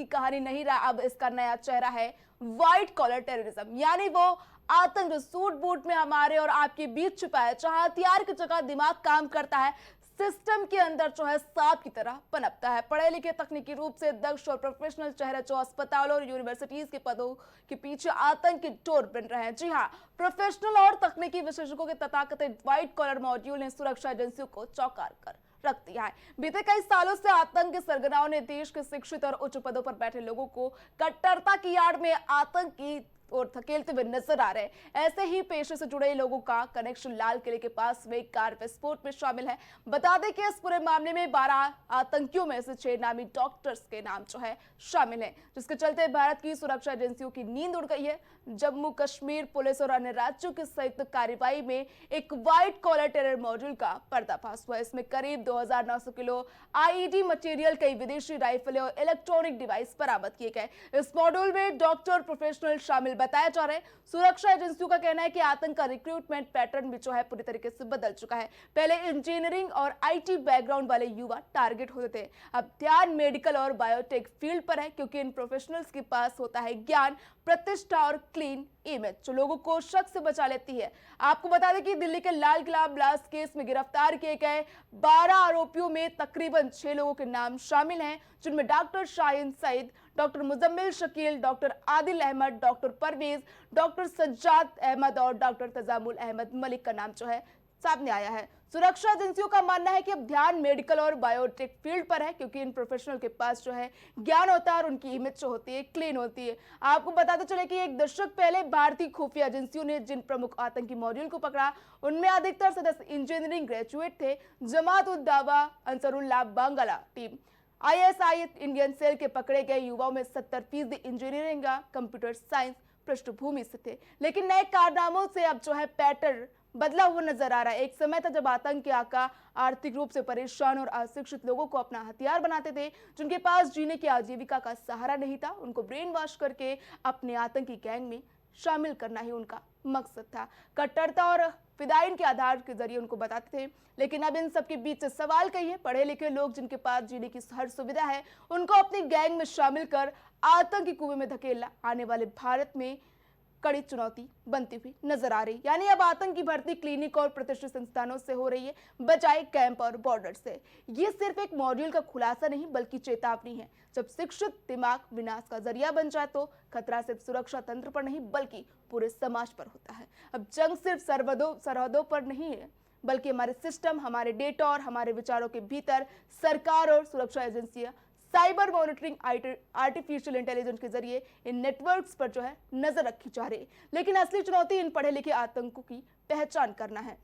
कहानी नहीं रहा, अब इसका नया चेहरा है व्हाइट कॉलर टेररिज्म, यानी वो आतंक जो सूट बूट में हमारे और आपके बीच छुपा है, जहां हथियार की जगह दिमाग काम करता है, सिस्टम के अंदर जो है सांप की तरह पनपता है। पढ़े लिखे तकनीकी रूप से दक्ष और प्रोफेशनल चेहरे जो अस्पतालों और यूनिवर्सिटीज के पदों के पीछे आतंक की डोर बन रहे हैं। जी हाँ, प्रोफेशनल और तकनीकी विशेषज्ञों के तथाकथित व्हाइट कॉलर मॉड्यूल ने सुरक्षा एजेंसियों को चौंका कर रख दिया है। बीते कई सालों से आतंक के सरगनाओं ने देश के शिक्षित और उच्च पदों पर बैठे लोगों को कट्टरता की आड़ में आतंक की और धकेलते हुए नजर आ रहे हैं। ऐसे ही पेशे से जुड़े लोगों का कनेक्शन लाल किले के पास में कार विस्फोट में शामिल है। बता दें कि इस पूरे मामले में 12 आतंकियों में से 6 नामी डॉक्टर्स के नाम जो है शामिल हैं, जिसके चलते भारत की सुरक्षा एजेंसियों की नींद उड़ गई है। जम्मू कश्मीर पुलिस और अन्य राज्यों की संयुक्त कार्रवाई में एक व्हाइट कॉलर टेरर मॉड्यूल का पर्दाफाश हुआ। इसमें करीब 2900 किलो आईईडी मटेरियल, कई विदेशी राइफलें और इलेक्ट्रॉनिक डिवाइस बरामद किए गए। इस मॉड्यूल में डॉक्टर प्रोफेशनल शामिल बताया जा रहा है। सुरक्षा एजेंसियों का कहना है कि आतंक का रिक्रूटमेंट पैटर्न भी जो है पूरी तरीके से बदल चुका है। पहले इंजीनियरिंग और आईटी बैकग्राउंड वाले युवा टारगेट होते थे, अब ध्यान मेडिकल और बायोटेक फील्ड पर है, क्योंकि इन प्रोफेशनल्स के पास होता है ज्ञान, प्रतिष्ठा और क्लीन इमेज जो लोगों को शक से बचा लेती है। आपको बता दें कि दिल्ली के लाल किला ब्लास्ट केस में गिरफ्तार किए गए 12 आरोपियों में तकरीबन 6 लोगों के नाम शामिल हैं, जिनमें doctor Shaheen Saeed, doctor Muzammil Shakeel, doctor Adil Ahmad, doctor Parvez, doctor Sajjad Ahmad और डॉक्टर तजामुल अहमद मलिक का नाम जो है सामने आया है। सुरक्षा एजेंसियों का मानना है कि अब ध्यान मेडिकल और बायोटेक फील्ड पर है, क्योंकि इन प्रोफेशनल के पास जो है ज्ञान होता है और उनकी इमेज जो होती है क्लीन होती है। आपको बताते चले कि एक दशक पहले भारतीय खुफिया एजेंसियों ने जिन प्रमुख आतंकी मॉड्यूल को पकड़ा, उनमें अधिकतर सदस्य इंजीनियरिंग ग्रेजुएट थे। Jamaat ud Dawa Ansarullah Bangla Team ISI Indian cell के पकड़े गए युवाओं में 70% इंजीनियरिंग या कंप्यूटर साइंस पृष्ठभूमि से थे, लेकिन नए कारनामों से अब जो है पैटर्न बदला हुआ नजर आ रहा है। एक समय था जब आतंक के आका आर्थिक रूप से परेशान और अशिक्षित लोगों को अपना हथियार बनाते थे, जिनके पास जीने की आजीविका का सहारा नहीं था। उनको ब्रेन वॉश करके अपने आतंकी गैंग में शामिल करना ही उनका मकसद था। कट्टरता और फिदाइन के आधार के जरिए उनको बताते थे। लेकिन अब इन सब के बीच से सवाल कही है, पढ़े लिखे लोग जिनके पास जीने की हर सुविधा है, उनको अपनी गैंग में शामिल कर आतंकी कुएं में धकेलना आने वाले भारत में कड़ी चुनौती बनती हुई नजर आ रही। यानी अब आतंक की भर्ती क्लिनिक और प्रतिष्ठित संस्थानों से हो रही है, बजाय कैंप और बॉर्डर से। ये सिर्फ एक मॉड्यूल का खुलासा नहीं, बल्कि चेतावनी है। जब शिक्षित दिमाग विनाश का जरिया बन जाए तो खतरा सिर्फ सुरक्षा तंत्र पर नहीं, बल्कि पूरे समाज पर होता है। अब जंग सिर्फ सरहदों पर नहीं है, बल्कि हमारे सिस्टम, हमारे डेटा और हमारे विचारों के भीतर सरकार और सुरक्षा एजेंसियां साइबर मॉनिटरिंग, आर्टिफिशियल इंटेलिजेंस के जरिए इन नेटवर्क्स पर जो है नजर रखी जा रही है। लेकिन असली चुनौती इन पढ़े लिखे आतंकों की पहचान करना है।